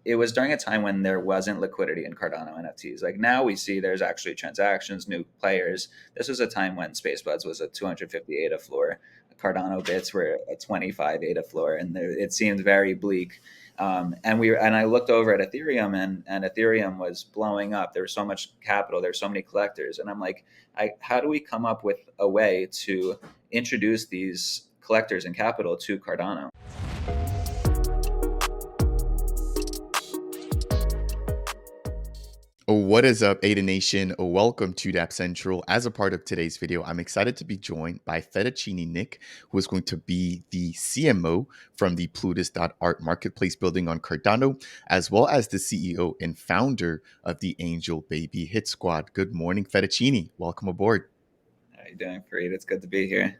it was during a time when there wasn't liquidity in Cardano NFTs. Like now we see there's actually transactions, new players. This was a time when SpaceBuds was a 250 ADA floor. Cardano bits were a 25 ADA floor, and it seemed very bleak. And I looked over at Ethereum, and Ethereum was blowing up. There was so much capital. There's so many collectors, and I'm like, how do we come up with a way to introduce these collectors and capital to Cardano? What is up, Ada Nation? Welcome to Dapp Central. As a part of today's video, I'm excited to be joined by Fettuccine Nick, who is going to be the CMO from the Plutus Art marketplace building on Cardano, as well as the CEO and founder of the Angel Baby Hitsquad. Good morning, Fettuccine. Welcome aboard. How are you doing, Fareed? It's good to be here.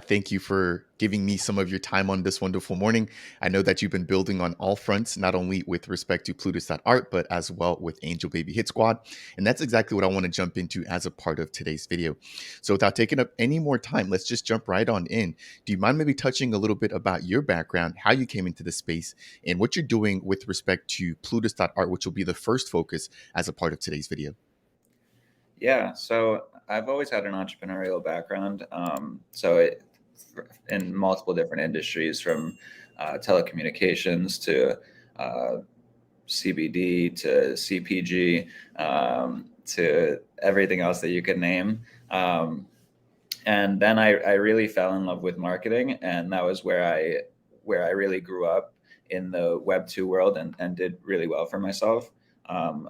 Thank you for giving me some of your time on this wonderful morning. I know that you've been building on all fronts, not only with respect to Plutus Art, but as well with Angel Baby Hitsquad. And that's exactly what I want to jump into as a part of today's video. So without taking up any more time, let's just jump right on in. Do you mind maybe touching a little bit about your background, how you came into the space, and what you're doing with respect to Plutus Art, which will be the first focus as a part of today's video? Yeah, so I've always had an entrepreneurial background. In multiple different industries, from telecommunications to CBD to CPG to everything else that you could name. And then I really fell in love with marketing, and that was where I really grew up in the Web2 world and did really well for myself.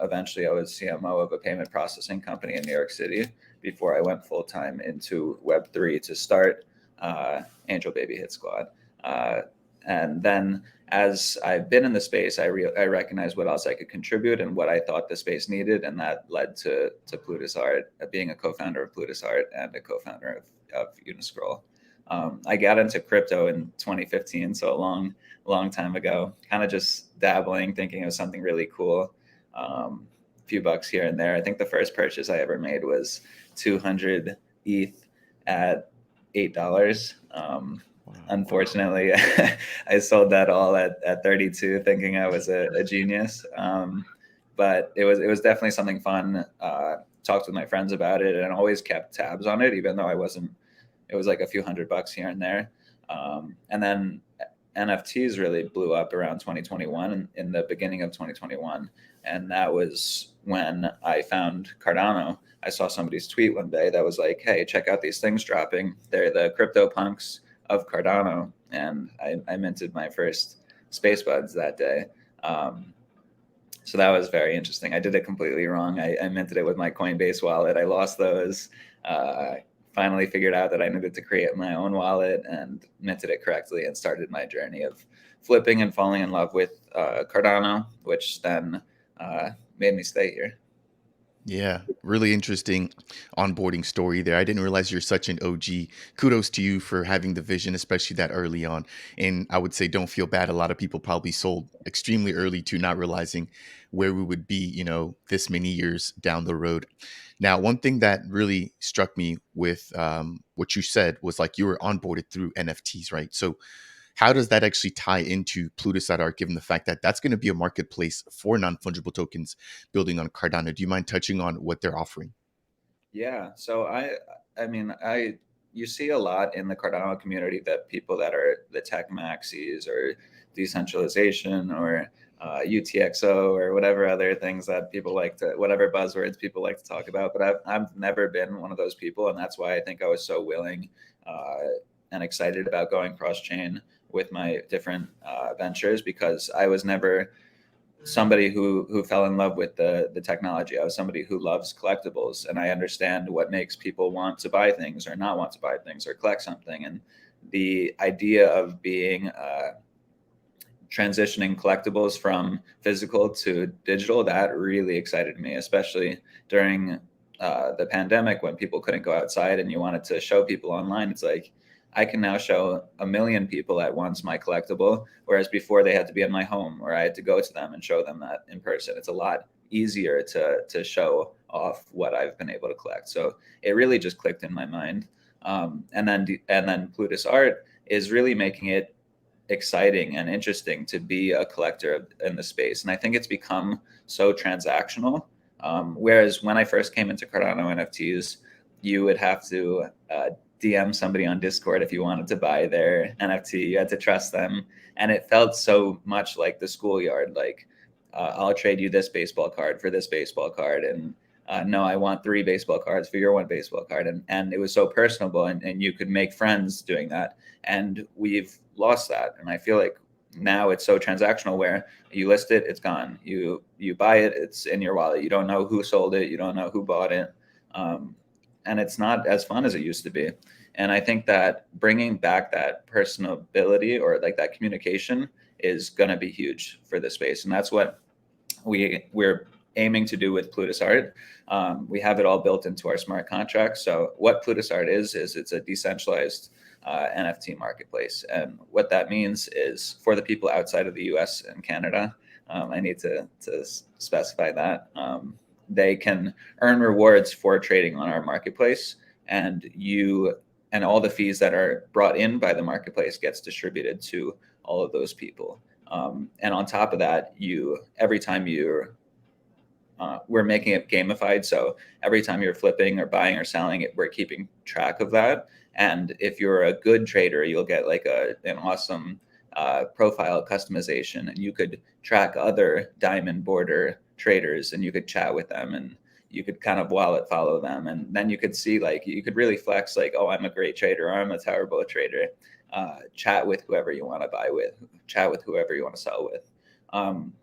Eventually, I was CMO of a payment processing company in New York City before I went full time into Web3 to start Angel Baby Hitsquad. And then, as I've been in the space, I recognized what else I could contribute and what I thought the space needed, and that led to Plutus Art, being a co-founder of Plutus Art and a co-founder of Uniscroll. I got into crypto in 2015, so a long time ago, kind of just dabbling, thinking it was something really cool. Few bucks here and there. I think the first purchase I ever made was 200 ETH at $8. Unfortunately, I sold that all at 32, thinking I was a genius. But it was definitely something fun. Talked with my friends about it and always kept tabs on it, even though I wasn't. It was like a few $100 here and there. And then NFTs really blew up around 2021, in the beginning of 2021. And that was when I found Cardano. I saw somebody's tweet one day that was like, hey, check out these things dropping. They're the crypto punks of Cardano. And I minted my first SpaceBuds that day. So that was very interesting. I did it completely wrong. I minted it with my Coinbase wallet. I lost those. Finally figured out that I needed to create my own wallet and minted it correctly, and started my journey of flipping and falling in love with Cardano, which then made me stay here. Yeah, really interesting onboarding story there. I didn't realize you're such an OG. Kudos to you for having the vision, especially that early on. And I would say don't feel bad. A lot of people probably sold extremely early to not realizing where we would be, this many years down the road. Now, one thing that really struck me with what you said was like you were onboarded through NFTs, right? So how does that actually tie into Plutus Art, given the fact that that's going to be a marketplace for non-fungible tokens building on Cardano? Do you mind touching on what they're offering? Yeah. So you see a lot in the Cardano community that people that are the tech maxis or decentralization or UTXO or whatever other things that people whatever buzzwords people like to talk about. But I've never been one of those people. And that's why I think I was so willing and excited about going cross-chain with my different ventures, because I was never somebody who fell in love with the technology. I was somebody who loves collectibles, and I understand what makes people want to buy things or not want to buy things or collect something. And the idea of being transitioning collectibles from physical to digital, that really excited me, especially during the pandemic, when people couldn't go outside and you wanted to show people online. It's like, I can now show 1 million people at once my collectible, whereas before they had to be in my home, or I had to go to them and show them that in person. It's a lot easier to show off what I've been able to collect. So it really just clicked in my mind. And then Plutus Art is really making it exciting and interesting to be a collector in the space. And I think it's become so transactional. Whereas when I first came into Cardano NFTs, you would have to DM somebody on Discord if you wanted to buy their NFT. You had to trust them. And it felt so much like the schoolyard, like, I'll trade you this baseball card for this baseball card. And no, I want 3 baseball cards for your 1 baseball card. And it was so personable, and you could make friends doing that. And we've lost that. And I feel like now it's so transactional, where you list it, it's gone. You buy it, it's in your wallet. You don't know who sold it. You don't know who bought it. And it's not as fun as it used to be. And I think that bringing back that personability, or like that communication, is going to be huge for the space. And that's what we're aiming to do with Plutus Art. We have it all built into our smart contracts. So what Plutus Art is it's a decentralized NFT marketplace. And what that means is, for the people outside of the US and Canada, I need to specify that, they can earn rewards for trading on our marketplace, and all the fees that are brought in by the marketplace gets distributed to all of those people. And on top of that, every time we're making it gamified. So every time you're flipping or buying or selling it, we're keeping track of that. And if you're a good trader, you'll get like an awesome profile customization, and you could track other diamond border traders, and you could chat with them, and you could kind of wallet follow them. And then you could see, like, you could really flex, like, oh, I'm a great trader, or I'm a terrible trader. Chat with whoever you want to buy with, chat with whoever you want to sell with.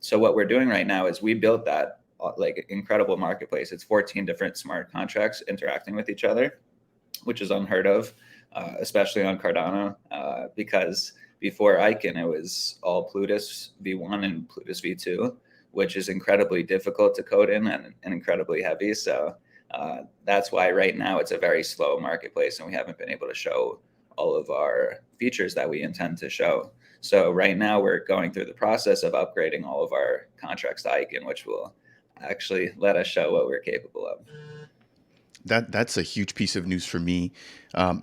So what we're doing right now is we built that like incredible marketplace. It's 14 different smart contracts interacting with each other, which is unheard of, especially on Cardano, because before Icon, it was all Plutus V1 and Plutus V2, which is incredibly difficult to code in, and incredibly heavy. So that's why right now it's a very slow marketplace, and we haven't been able to show all of our features that we intend to show. So right now we're going through the process of upgrading all of our contracts to Icon, which will actually let us show what we're capable of. That's a huge piece of news for me.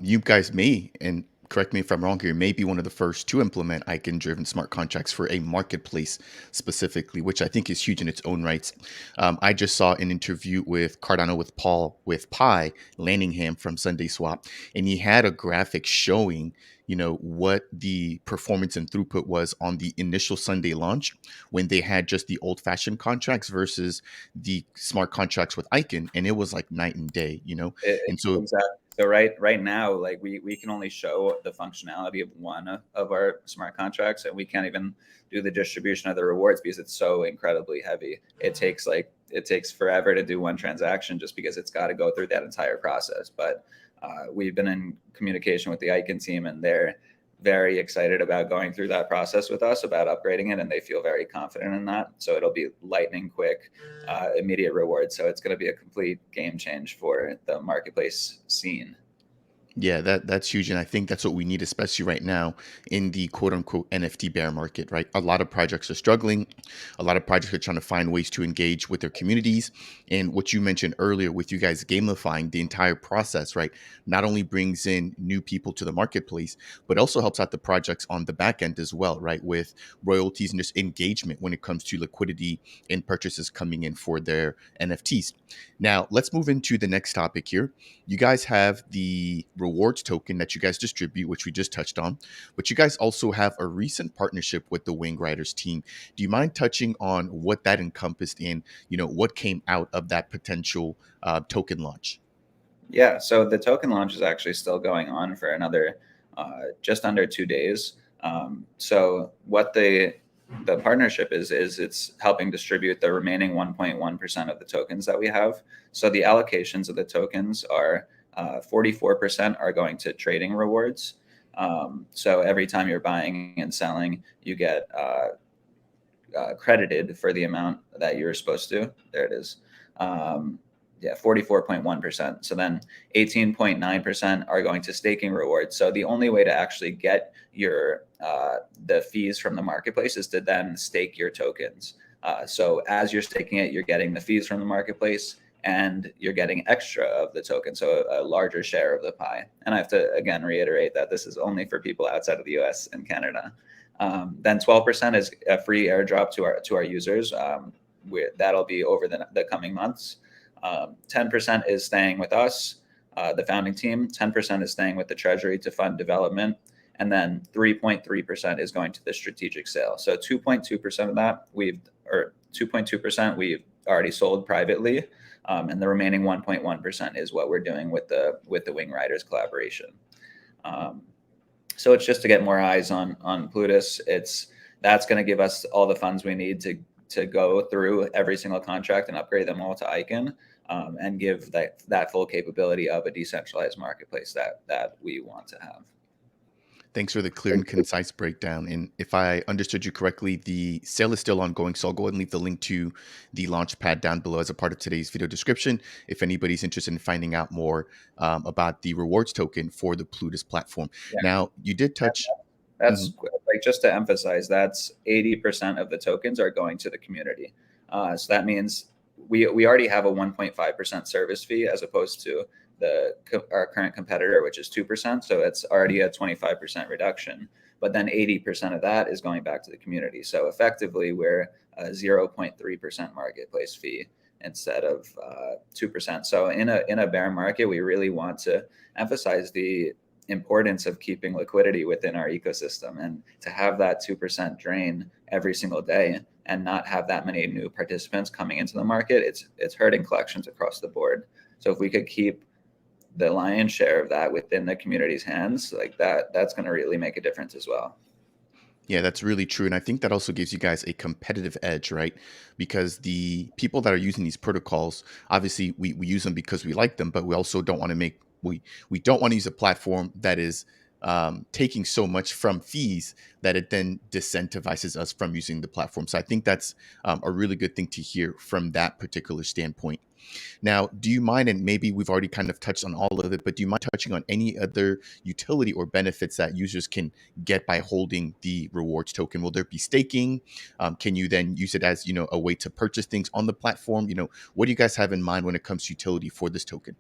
You guys may, and correct me if I'm wrong here, may be one of the first to implement icon-driven smart contracts for a marketplace specifically, which I think is huge in its own rights. I just saw an interview with Cardano with Paul with Pi Lanningham from Sunday Swap, and he had a graphic showing, what the performance and throughput was on the initial Sunday launch, when they had just the old-fashioned contracts versus the smart contracts with Icon, and it was like night and day. And so Exactly. So right now, like, we can only show the functionality of one of our smart contracts, and we can't even do the distribution of the rewards because it's so incredibly heavy. It takes forever to do one transaction, just because it's got to go through that entire process. But we've been in communication with the Icon team, and they're very excited about going through that process with us, about upgrading it, and they feel very confident in that. So it'll be lightning quick, immediate rewards. So it's going to be a complete game change for the marketplace scene. yeah, that's huge. And I think that's what we need, especially right now in the quote unquote NFT bear market, right? A lot of projects are struggling. A lot of projects are trying to find ways to engage with their communities. And what you mentioned earlier with you guys gamifying the entire process, right? Not only brings in new people to the marketplace, but also helps out the projects on the back end as well, right? With royalties and just engagement when it comes to liquidity and purchases coming in for their NFTs. Now, let's move into the next topic here. You guys have the rewards token that you guys distribute, which we just touched on, but you guys also have a recent partnership with the Wing Riders team. Do you mind touching on what that encompassed and, what came out of that potential token launch? Yeah, so the token launch is actually still going on for another just under 2 days. So what the partnership is it's helping distribute the remaining 1.1% of the tokens that we have. So the allocations of the tokens are 44% are going to trading rewards. So every time you're buying and selling, you get credited for the amount that you're supposed to. There it is. Yeah, 44.1%. So then 18.9% are going to staking rewards. So the only way to actually get your the fees from the marketplace is to then stake your tokens. So as you're staking it, you're getting the fees from the marketplace, and you're getting extra of the token, so a larger share of the pie. And I have to again reiterate that this is only for people outside of the US and Canada. Then 12% is a free airdrop to our users. That'll be over the coming months. 10% is staying with us, the founding team. 10% is staying with the treasury to fund development. And then 3.3% is going to the strategic sale. So 2.2% of that 2.2% we've already sold privately. And the remaining 1.1% is what we're doing with the Wing Riders collaboration. So it's just to get more eyes on Plutus. That's going to give us all the funds we need to go through every single contract and upgrade them all to Icon, and give that full capability of a decentralized marketplace that we want to have. Thanks for the clear and concise breakdown. And if I understood you correctly, the sale is still ongoing. So I'll go ahead and leave the link to the launchpad down below as a part of today's video description, if anybody's interested in finding out more about the rewards token for the Plutus platform. Yeah. Now, you did touch... That's like, just to emphasize, that's 80% of the tokens are going to the community. So that means we already have a 1.5% service fee as opposed to our current competitor, which is 2%. So it's already a 25% reduction, but then 80% of that is going back to the community. So effectively we're a 0.3% marketplace fee instead of 2%. So in a bear market, we really want to emphasize the importance of keeping liquidity within our ecosystem, and to have that 2% drain every single day and not have that many new participants coming into the market, it's hurting collections across the board. So if we could keep the lion's share of that within the community's hands, like that's going to really make a difference as well. Yeah, that's really true. And I think that also gives you guys a competitive edge, right? Because the people that are using these protocols, obviously we use them because we like them, but we also don't want to make, we don't want to use a platform that is taking so much from fees that it then disincentivizes us from using the platform. So I think that's a really good thing to hear from that particular standpoint. Now, do you mind, and maybe we've already kind of touched on all of it, but do you mind touching on any other utility or benefits that users can get by holding the rewards token? Will there be staking? Can you then use it as, a way to purchase things on the platform? What do you guys have in mind when it comes to utility for this token?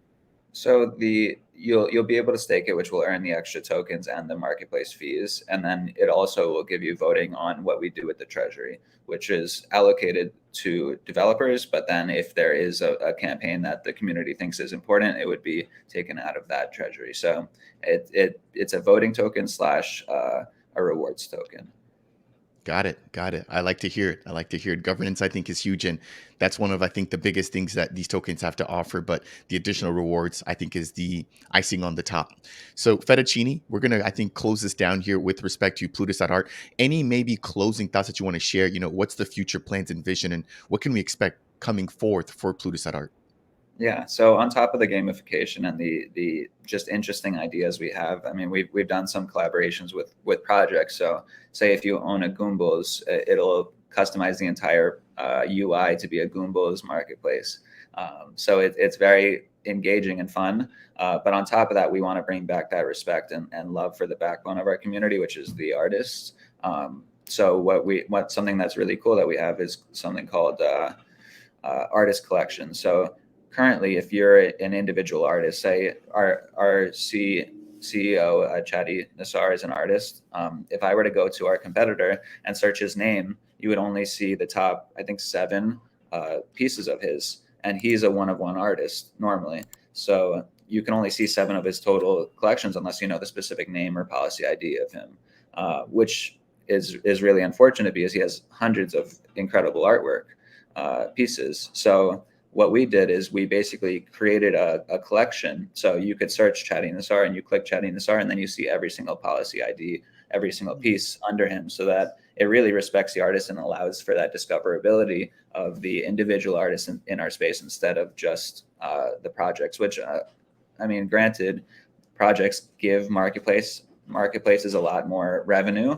So you'll be able to stake it, which will earn the extra tokens and the marketplace fees. And then it also will give you voting on what we do with the treasury, which is allocated to developers. But then if there is a campaign that the community thinks is important, it would be taken out of that treasury. So it's a voting token / a rewards token. Got it. I like to hear it. Governance, I think, is huge. And that's one of, I think, the biggest things that these tokens have to offer. But the additional rewards, I think, is the icing on the top. So Fettuccine, we're going to, I think, close this down here with respect to Plutus Art. Any maybe closing thoughts that you want to share? What's the future plans and vision, and what can we expect coming forth for Plutus Art? Yeah. So on top of the gamification and the just interesting ideas we have, I mean, we've done some collaborations with projects. So say if you own a Goombas, it'll customize the entire UI to be a Goombas marketplace. So it's very engaging and fun. But on top of that, we want to bring back that respect and love for the backbone of our community, which is the artists. So something that's really cool that we have is something called artist collection. So currently, if you're an individual artist, say our CEO, Chadi Nassar, is an artist. If I were to go to our competitor and search his name, you would only see the top, I think, 7 pieces of his. And he's a one-of-one artist normally. So you can only see 7 of his total collections unless you know the specific name or policy ID of him, which is really unfortunate because he has hundreds of incredible artwork pieces. So what we did is we basically created a collection. So you could search Chadi Nassar and you click Chadi Nassar, and then you see every single policy ID, every single piece under him, so that it really respects the artist and allows for that discoverability of the individual artists in our space instead of just the projects, which, I mean, granted, projects give marketplaces a lot more revenue.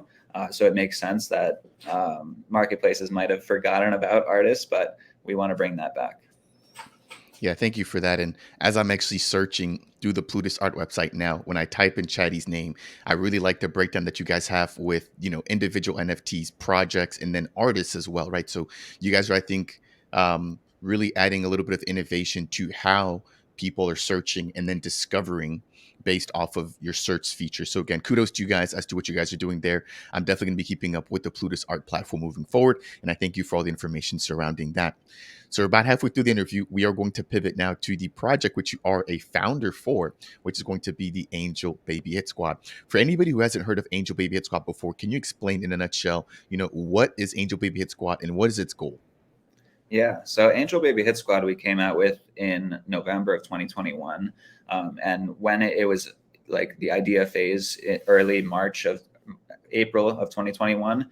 So it makes sense that marketplaces might have forgotten about artists, but we want to bring that back. Yeah, thank you for that. And as I'm actually searching through the Plutus Art website now, when I type in Chadi's name, I really like the breakdown that you guys have with, individual NFTs, projects, and then artists as well, right? So you guys are, I think, really adding a little bit of innovation to how people are searching and then discovering based off of your search feature. So again, kudos to you guys as to what you guys are doing there. I'm definitely going to be keeping up with the Plutus Art platform moving forward, and I thank you for all the information surrounding that. So we're about halfway through the interview. We are going to pivot now to the project which you are a founder for, which is going to be the Angel Baby Hitsquad. For anybody who hasn't heard of Angel Baby Hitsquad before, can you explain in a nutshell, what is Angel Baby Hitsquad and what is its goal? Yeah, so Angel Baby Hitsquad we came out with in November of 2021, and when it was like the idea phase, early March of April of 2021.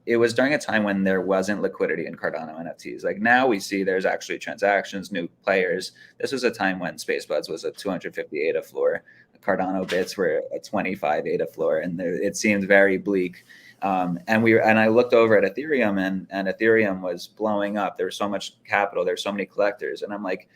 It was during a time when there wasn't liquidity in Cardano NFTs. Like now we see there's actually transactions, new players. This was a time when SpaceBuds was a 250 ADA floor. Cardano bits were a 25 ADA floor, and it seemed very bleak. And I looked over at Ethereum, and Ethereum was blowing up. There was so much capital. There's so many collectors, and I'm like,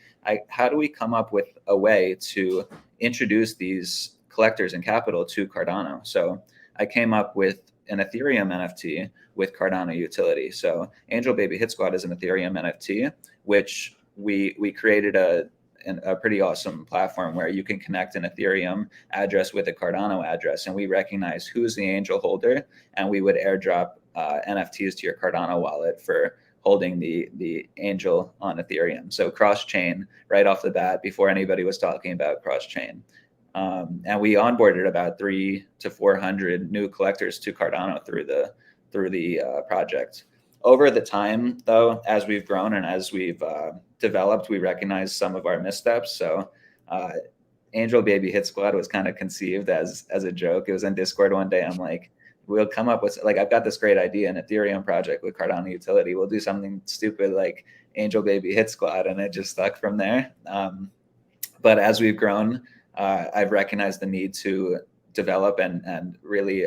how do we come up with a way to introduce these collectors and capital to Cardano? So I came up with an Ethereum NFT with Cardano Utility. So Angel Baby Hitsquad is an Ethereum NFT, which we created a pretty awesome platform where you can connect an Ethereum address with a Cardano address, and we recognize who's the angel holder, and we would airdrop NFTs to your Cardano wallet for holding the angel on Ethereum. So cross-chain right off the bat before anybody was talking about cross-chain. And we onboarded about 300 to 400 new collectors to Cardano through the project. Over the time, though, as we've grown and as we've developed, we recognize some of our missteps. So Angel Baby Hitsquad was kind of conceived as a joke. It was in Discord one day. I'm like, we'll come up with, like, I've got this great idea, an Ethereum project with Cardano Utility. We'll do something stupid like Angel Baby Hitsquad, and it just stuck from there. But as we've grown, I've recognized the need to develop and really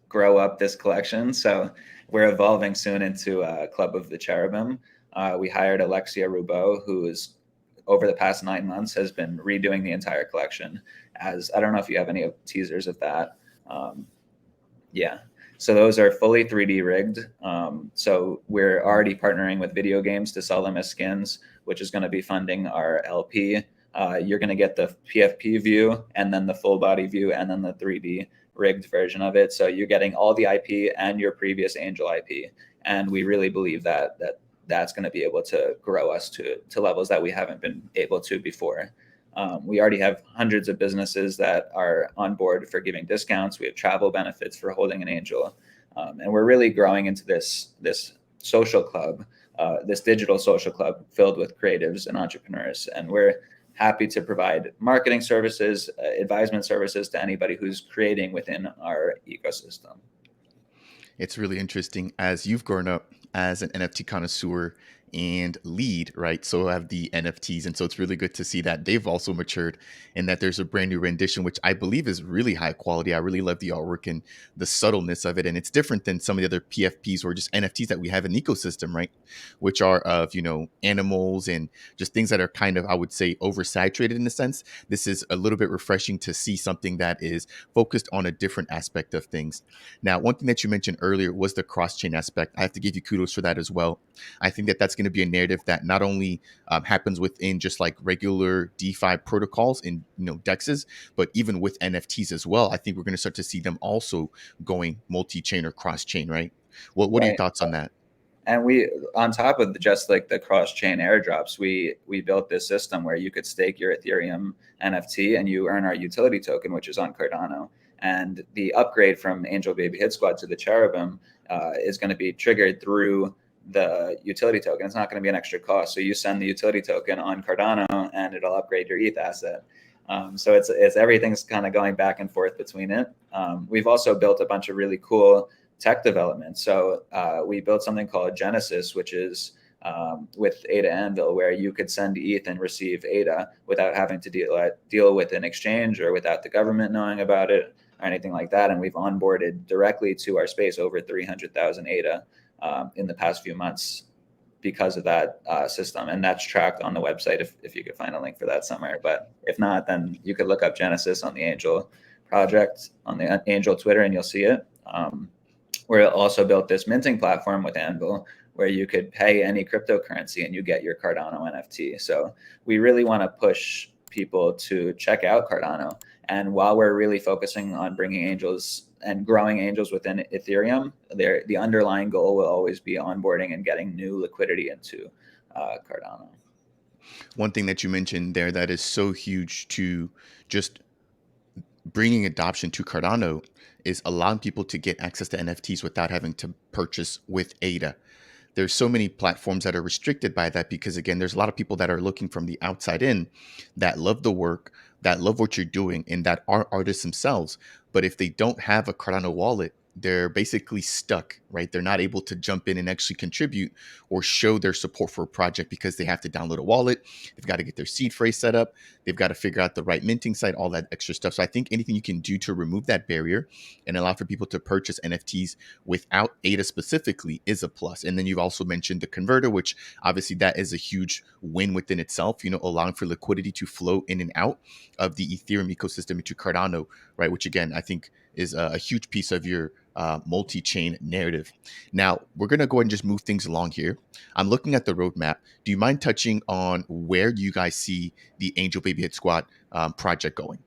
grow up this collection. So we're evolving soon into a Club of the Cherubim. We hired Alexia Roubeau, who is over the past 9 months has been redoing the entire collection. As I don't know if you have any teasers of that. Yeah. So those are fully 3D rigged. So we're already partnering with video games to sell them as skins, which is going to be funding our LP. You're going to get the PFP view and then the full body view and then the 3D rigged version of it. So you're getting all the IP and your previous Angel IP. And we really believe that that's going to be able to grow us to levels that we haven't been able to before. We already have hundreds of businesses that are on board for giving discounts. We have travel benefits for holding an angel. And we're really growing into this social club, this digital social club filled with creatives and entrepreneurs. And we're happy to provide marketing services, advisement services to anybody who's creating within our ecosystem. It's really interesting as you've grown up as an NFT connoisseur and lead, right? So have the NFTs. And so it's really good to see that they've also matured and that there's a brand new rendition, which I believe is really high quality. I really love the artwork and the subtleness of it. And it's different than some of the other PFPs or just NFTs that we have in the ecosystem, right? Which are of, animals and just things that are kind of, I would say, oversaturated in a sense. This is a little bit refreshing to see something that is focused on a different aspect of things. Now, one thing that you mentioned earlier was the cross-chain aspect. I have to give you kudos for that as well. I think that that's going to be a narrative that not only happens within just like regular DeFi protocols and dexes, but even with NFTs as well. I think we're going to start to see them also going multi-chain or cross-chain, right? What are your Right. thoughts on that? And we, on top of just like the cross-chain airdrops, we built this system where you could stake your Ethereum NFT and you earn our utility token, which is on Cardano. And the upgrade from Angel Baby Hitsquad to the Cherubim is going to be triggered through the utility token. It's not going to be an extra cost. So you send the utility token on Cardano and it'll upgrade your ETH asset. So it's everything's kind of going back and forth between it. We've also built a bunch of really cool tech development. So we built something called Genesis, which is with ADA Anvil, where you could send ETH and receive ADA without having to deal with an exchange or without the government knowing about it or anything like that. And we've onboarded directly to our space over 300,000 ADA in the past few months because of that system. And that's tracked on the website if you could find a link for that somewhere. But if not, then you could look up Genesis on the Angel project, on the Angel Twitter, and you'll see it. we also built this minting platform with Anvil where you could pay any cryptocurrency and you get your Cardano NFT. So we really want to push people to check out Cardano. And while we're really focusing on bringing angels and growing angels within Ethereum, the underlying goal will always be onboarding and getting new liquidity into Cardano. One thing that you mentioned there that is so huge to just bringing adoption to Cardano is allowing people to get access to NFTs without having to purchase with ADA. There's so many platforms that are restricted by that because, again, there's a lot of people that are looking from the outside in that love the work, that love what you're doing, and that are artists themselves. But if they don't have a Cardano wallet, they're basically stuck, right? They're not able to jump in and actually contribute or show their support for a project because they have to download a wallet. They've got to get their seed phrase set up. They've got to figure out the right minting site, all that extra stuff. So I think anything you can do to remove that barrier and allow for people to purchase NFTs without ADA specifically is a plus. And then you've also mentioned the converter, which obviously that is a huge win within itself, allowing for liquidity to flow in and out of the Ethereum ecosystem into Cardano, right? Which again, I think is a huge piece of your multi-chain narrative. Now, we're going to go ahead and just move things along here. I'm looking at the roadmap. Do you mind touching on where you guys see the Angel Baby Hitsquad project going?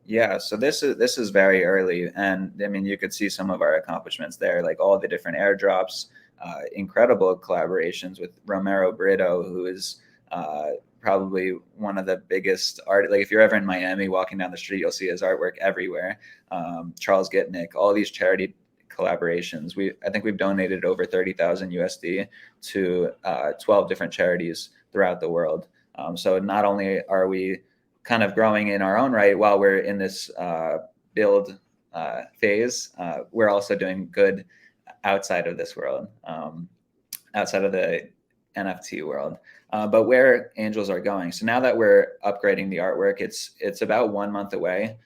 Yeah, so this is very early, and I mean you could see some of our accomplishments there, like all the different airdrops, incredible collaborations with Romero Brito, who is probably one of the biggest art. Like if you're ever in Miami, walking down the street, you'll see his artwork everywhere. Charles Gitnick, all these charity collaborations. I think we've donated over 30,000 USD to 12 different charities throughout the world. So not only are we kind of growing in our own right while we're in this build phase, we're also doing good outside of this world, outside of the NFT world. But where angels are going. So now that we're upgrading the artwork, it's about 1 month away.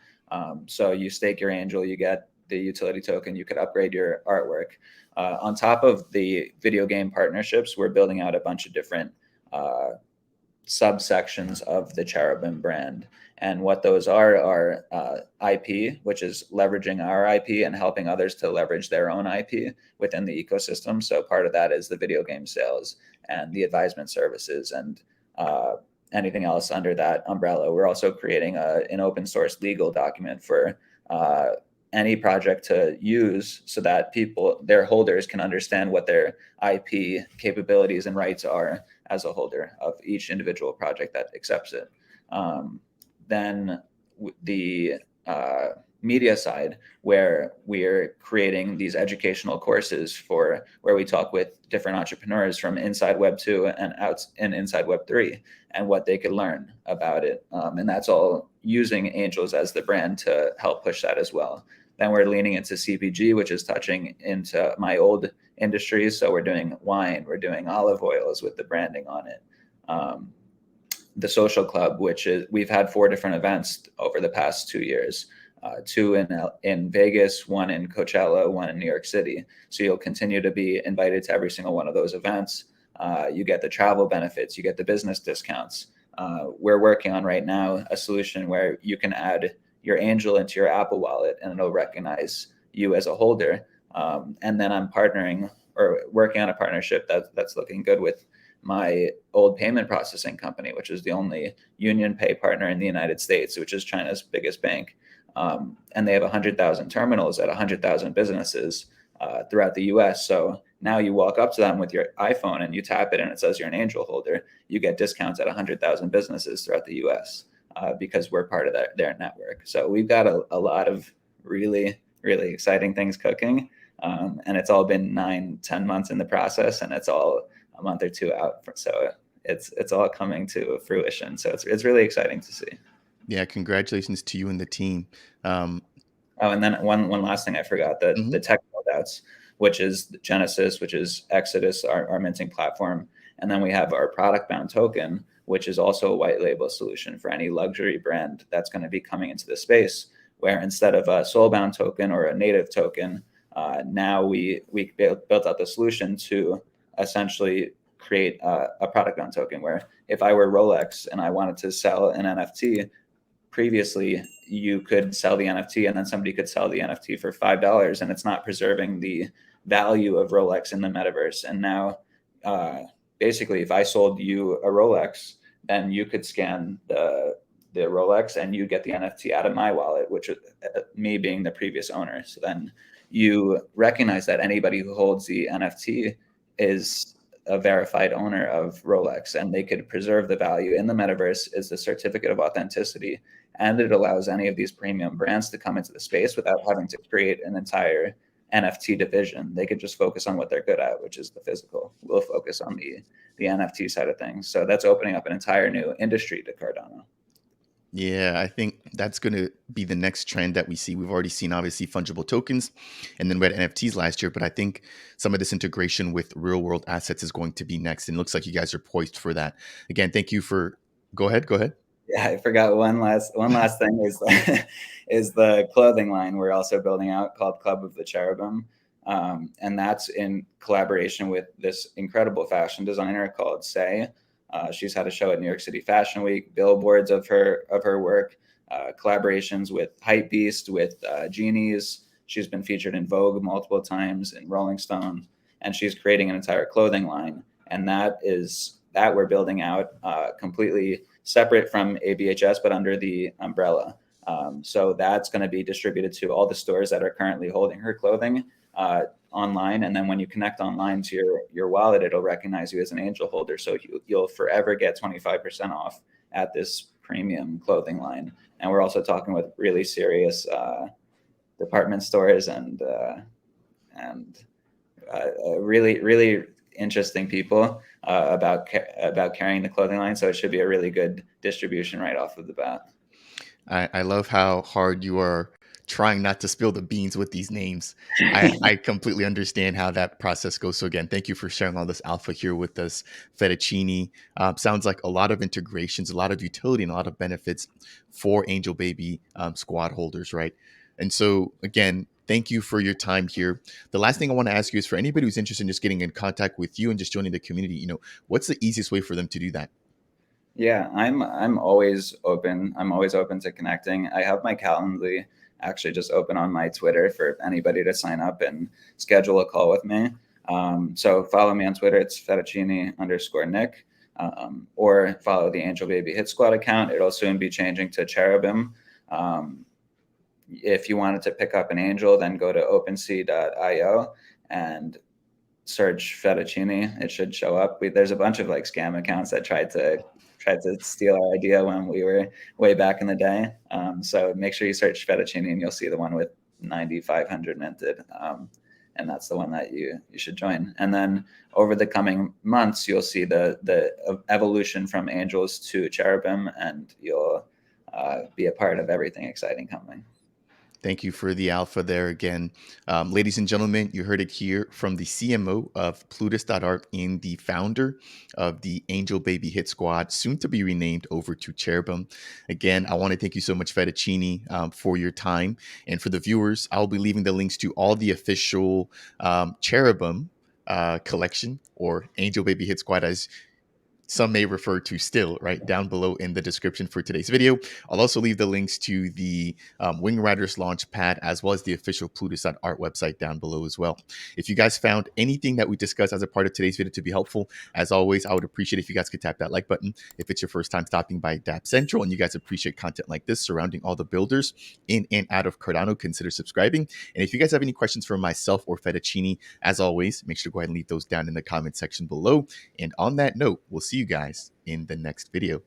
So you stake your angel, you get the utility token, you could upgrade your artwork. On top of the video game partnerships, we're building out a bunch of different subsections of the Cherubim brand. And what those are IP, which is leveraging our IP and helping others to leverage their own IP within the ecosystem. So part of that is the video game sales and the advisement services and anything else under that umbrella. We're also creating an open source legal document for any project to use so that their holders can understand what their IP capabilities and rights are as a holder of each individual project that accepts it. Then the media side, where we're creating these educational courses where we talk with different entrepreneurs from inside Web 2 and inside Web 3 and what they could learn about it. And that's all using angels as the brand to help push that as well. Then we're leaning into CPG, which is touching into my old industries. So we're doing wine, we're doing olive oils with the branding on it. The social club, which is we've had 4 different events over the past 2 years, 2 in Vegas, 1 in Coachella, 1 in New York City. So you'll continue to be invited to every single one of those events. You get the travel benefits, you get the business discounts. We're working on right now a solution where you can add your angel into your Apple wallet and it'll recognize you as a holder. And then I'm partnering or working on a partnership that's looking good with my old payment processing company, which is the only Union Pay partner in the United States, which is China's biggest bank. And they have 100,000 terminals at 100,000 businesses throughout the US. So now you walk up to them with your iPhone and you tap it and it says you're an angel holder. You get discounts at 100,000 businesses throughout the US because we're part of their network. So we've got a lot of really, really exciting things cooking. And it's all been 9-10 months in the process, and it's all a month or 2 out. So it's all coming to fruition. So it's really exciting to see. Yeah, congratulations to you and the team. Oh, and then one last thing I forgot, the tech buildouts, which is Genesis, which is Exodus, our minting platform. And then we have our product bound token, which is also a white label solution for any luxury brand that's going to be coming into the space, where instead of a soulbound token or a native token, now we built out the solution to essentially create a product bound token where if I were Rolex and I wanted to sell an NFT, previously you could sell the NFT and then somebody could sell the NFT for $5, and it's not preserving the value of Rolex in the metaverse. And now, basically, if I sold you a Rolex, then you could scan the Rolex and you get the NFT out of my wallet, which is me being the previous owner. So then you recognize that anybody who holds the NFT is a verified owner of Rolex, and they could preserve the value in the metaverse is the certificate of authenticity. And it allows any of these premium brands to come into the space without having to create an entire NFT division. They could just focus on what they're good at, which is the physical. We'll focus on the NFT side of things. So that's opening up an entire new industry to Cardano. Yeah, I think that's going to be the next trend that we see. We've already seen, obviously, fungible tokens, and then we had NFTs last year. But I think some of this integration with real world assets is going to be next. And it looks like you guys are poised for that. Again, thank you for. Go ahead. Go ahead. Yeah, I forgot one last thing is is the clothing line we're also building out called Club of the Cherubim. And that's in collaboration with this incredible fashion designer called Say. She's had a show at New York City Fashion Week, billboards of her work, collaborations with Hypebeast, with Genies. She's been featured in Vogue multiple times, in Rolling Stone, and she's creating an entire clothing line. And that we're building out completely separate from ABHS, but under the umbrella. So that's going to be distributed to all the stores that are currently holding her clothing online. And then when you connect online to your wallet, it'll recognize you as an angel holder. So you'll forever get 25% off at this premium clothing line. And we're also talking with really serious department stores and really, really interesting people about carrying the clothing line. So it should be a really good distribution right off of the bat. I love how hard you are trying not to spill the beans with these names. I completely understand how that process goes. So again, thank you for sharing all this alpha here with us, Fettuccine. Sounds like a lot of integrations, a lot of utility, and a lot of benefits for Angel Baby squad holders, right? And so again, thank you for your time here. The last thing I want to ask you is for anybody who's interested in just getting in contact with you and just joining the community, what's the easiest way for them to do that? Yeah, I'm always open. I'm always open to connecting. I have my Calendly actually just open on my Twitter for anybody to sign up and schedule a call with me. So follow me on Twitter. It's fettuccine_Nick, or follow the Angel Baby Hitsquad account. It'll soon be changing to Cherubim. If you wanted to pick up an angel, then go to OpenSea.io and search Fettuccine. It should show up. There's a bunch of like scam accounts that tried to steal our idea when we were way back in the day. So make sure you search Fettuccine and you'll see the one with 9,500 minted. And that's the one that you should join. And then over the coming months, you'll see the evolution from angels to cherubim, and you'll be a part of everything exciting coming. Thank you for the alpha there again. Ladies and gentlemen, you heard it here from the CMO of Plutus Art and the founder of the Angel Baby Hitsquad, soon to be renamed over to Cherubim. Again, I want to thank you so much, Fettuccine, for your time. And for the viewers, I'll be leaving the links to all the official Cherubim collection, or Angel Baby Hitsquad, as some may refer to still, right, down below in the description for today's video. I'll also leave the links to the Wing Riders launch pad, as well as the official Plutus Art website down below as well. If you guys found anything that we discussed as a part of today's video to be helpful, as always, I would appreciate if you guys could tap that like button. If it's your first time stopping by Dapp Central and you guys appreciate content like this surrounding all the builders in and out of Cardano, consider subscribing. And if you guys have any questions for myself or Fettuccine, as always, make sure to go ahead and leave those down in the comment section below. And on that note, we'll see you guys in the next video.